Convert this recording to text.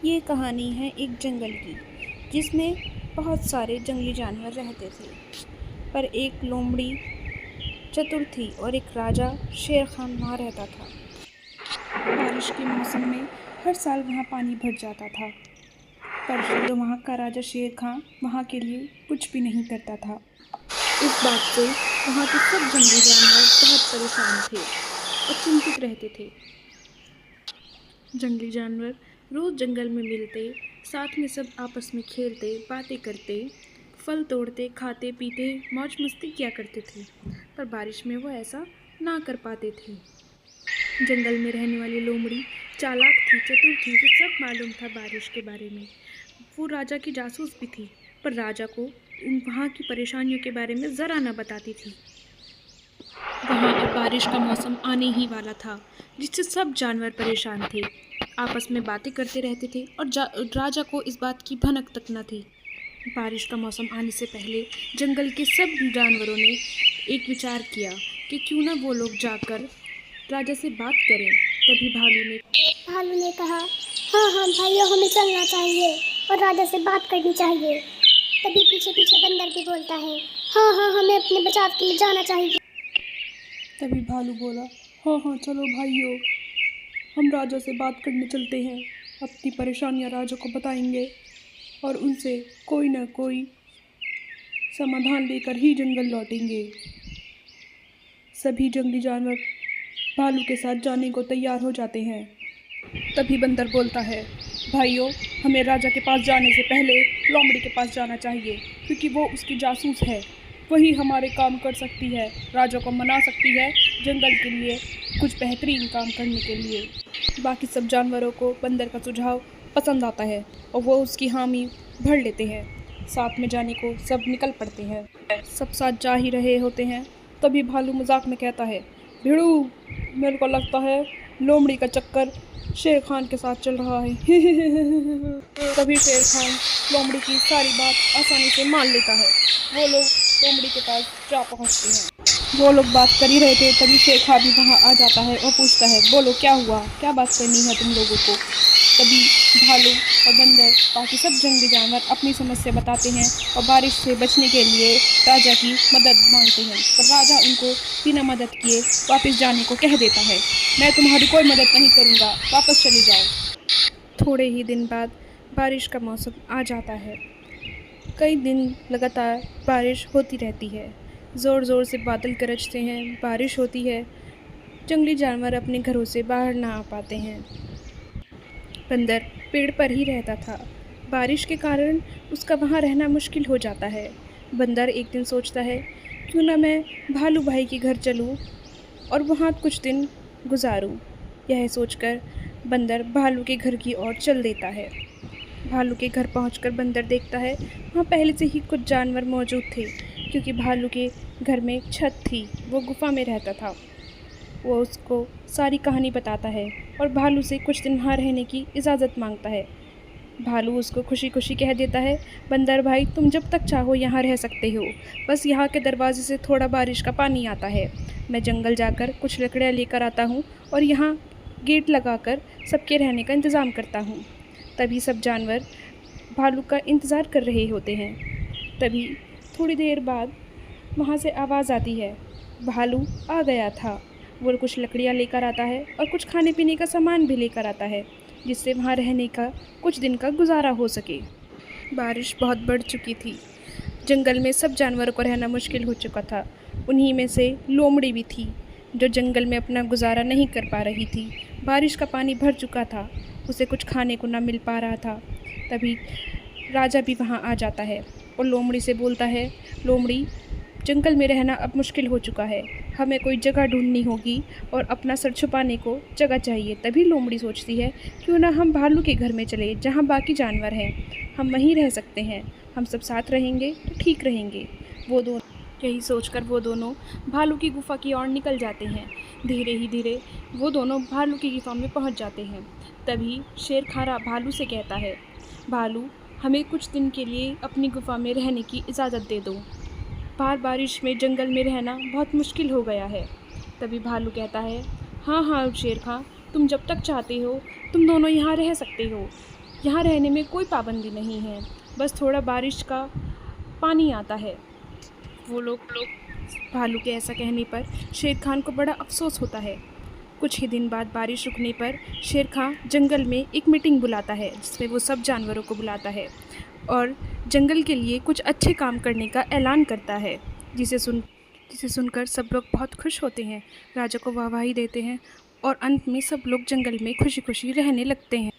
ये कहानी है एक जंगल की जिसमें बहुत सारे जंगली जानवर रहते थे। पर एक लोमड़ी चतुर थी और एक राजा शेर खान वहाँ रहता था। बारिश के मौसम में हर साल वहाँ पानी भर जाता था, पर वहाँ का राजा शेर खान वहाँ के लिए कुछ भी नहीं करता था। इस बात से वहाँ के सब जंगली जानवर बहुत परेशान थे और चिंतित रहते थे। जंगली जानवर रोज जंगल में मिलते, साथ में सब आपस में खेलते, बातें करते, फल तोड़ते, खाते पीते, मौज मस्ती किया करते थे। पर बारिश में वो ऐसा ना कर पाते थे। जंगल में रहने वाली लोमड़ी चालाक थी, चतुर थी, उसे सब मालूम था बारिश के बारे में। वो राजा की जासूस भी थी, पर राजा को वहाँ की परेशानियों के बारे में ज़रा ना बताती थी। वहाँ अब बारिश का मौसम आने ही वाला था, जिससे सब जानवर परेशान थे, आपस में बातें करते रहते थे और राजा को इस बात की भनक तक न थी। बारिश का मौसम आने से पहले जंगल के सब जानवरों ने एक विचार किया कि क्यों ना वो लोग जाकर राजा से बात करें। तभी भालू ने कहा, हाँ हाँ भाइयों, हमें चलना चाहिए और राजा से बात करनी चाहिए। तभी पीछे पीछे बंदर भी बोलता है, हाँ हाँ, हमें अपने बचाव के लिए जाना चाहिए। तभी भालू बोला, हाँ हाँ चलो भाइयों, हम राजा से बात करने चलते हैं, अपनी परेशानियां राजा को बताएंगे और उनसे कोई ना कोई समाधान लेकर ही जंगल लौटेंगे। सभी जंगली जानवर भालू के साथ जाने को तैयार हो जाते हैं। तभी बंदर बोलता है, भाइयों, हमें राजा के पास जाने से पहले लोमड़ी के पास जाना चाहिए, क्योंकि वो उसकी जासूस है। वही हमारे काम कर सकती है, राजा को मना सकती है जंगल के लिए कुछ बेहतरीन काम करने के लिए। बाकी सब जानवरों को बंदर का सुझाव पसंद आता है और वो उसकी हामी भर लेते हैं। साथ में जाने को सब निकल पड़ते हैं। सब साथ जा ही रहे होते हैं, तभी भालू मजाक में कहता है, भिड़ू, मेरे को लगता है लोमड़ी का चक्कर शेर खान के साथ चल रहा है। तभी शेर खान लोमड़ी की सारी बात आसानी से मान लेता है। वो लोग लोमड़ी के पास जा पहुंचते हैं। वो लोग बात कर ही रहे थे, तभी शेर खान भी वहाँ आ जाता है और पूछता है, बोलो क्या हुआ, क्या बात करनी है तुम लोगों को। तभी भालू और बंदर बाकी सब जंगली जानवर अपनी समस्या बताते हैं और बारिश से बचने के लिए राजा की मदद मांगते हैं। पर राजा उनको बिना मदद किए वापस जाने को कह देता है, मैं तुम्हारी कोई मदद नहीं करूँगा, वापस चले जाओ। थोड़े ही दिन बाद बारिश का मौसम आ जाता है। कई दिन लगातार बारिश होती रहती है, ज़ोर ज़ोर से बादल गरजते हैं, बारिश होती है। जंगली जानवर अपने घरों से बाहर ना आ पाते हैं। बंदर पेड़ पर ही रहता था, बारिश के कारण उसका वहाँ रहना मुश्किल हो जाता है। बंदर एक दिन सोचता है, क्यों ना मैं भालू भाई के घर चलूँ और वहाँ कुछ दिन गुजारूँ। यह सोचकर बंदर भालू के घर की ओर चल देता है। भालू के घर पहुंचकर बंदर देखता है वहाँ पहले से ही कुछ जानवर मौजूद थे, क्योंकि भालू के घर में एक छत थी, वो गुफा में रहता था। वो उसको सारी कहानी बताता है और भालू से कुछ दिन वहाँ रहने की इजाज़त मांगता है। भालू उसको खुशी खुशी कह देता है, बंदर भाई, तुम जब तक चाहो यहाँ रह सकते हो, बस यहाँ के दरवाजे से थोड़ा बारिश का पानी आता है। मैं जंगल जाकर कुछ लकड़ियाँ लेकर आता हूँ और यहाँ गेट लगाकर सबके रहने का इंतज़ाम करता हूँ। तभी सब जानवर भालू का इंतज़ार कर रहे होते हैं। तभी थोड़ी देर बाद वहाँ से आवाज़ आती है, भालू आ गया था। वो कुछ लकड़ियाँ लेकर आता है और कुछ खाने पीने का सामान भी लेकर आता है, जिससे वहाँ रहने का कुछ दिन का गुजारा हो सके। बारिश बहुत बढ़ चुकी थी, जंगल में सब जानवरों को रहना मुश्किल हो चुका था। उन्हीं में से लोमड़ी भी थी, जो जंगल में अपना गुजारा नहीं कर पा रही थी। बारिश का पानी भर चुका था, उसे कुछ खाने को ना मिल पा रहा था। तभी राजा भी वहाँ आ जाता है और लोमड़ी से बोलता है, लोमड़ी, जंगल में रहना अब मुश्किल हो चुका है, हमें कोई जगह ढूंढनी होगी और अपना सर छुपाने को जगह चाहिए। तभी लोमड़ी सोचती है, क्यों ना हम भालू के घर में चले, जहाँ बाकी जानवर हैं, हम वहीं रह सकते हैं, हम सब साथ रहेंगे तो ठीक रहेंगे। यही सोचकर वो दोनों भालू की गुफा की ओर निकल जाते हैं। धीरे ही धीरे वो दोनों भालू की गुफा में पहुंच जाते हैं। तभी शेर खारा भालू से कहता है, भालू, हमें कुछ दिन के लिए अपनी गुफा में रहने की इजाज़त दे दो, बारिश में जंगल में रहना बहुत मुश्किल हो गया है। तभी भालू कहता है, हाँ हाँ शेर खां, तुम जब तक चाहते हो तुम दोनों यहाँ रह सकते हो, यहाँ रहने में कोई पाबंदी नहीं है, बस थोड़ा बारिश का पानी आता है। वो लोग भालू के ऐसा कहने पर शेर खान को बड़ा अफसोस होता है। कुछ ही दिन बाद बारिश रुकने पर शेर खान जंगल में एक मीटिंग बुलाता है, जिसमें वो सब जानवरों को बुलाता है और जंगल के लिए कुछ अच्छे काम करने का ऐलान करता है, जिसे सुनकर सब लोग बहुत खुश होते हैं, राजा को वाहवाही देते हैं और अंत में सब लोग जंगल में खुशी खुशी रहने लगते हैं।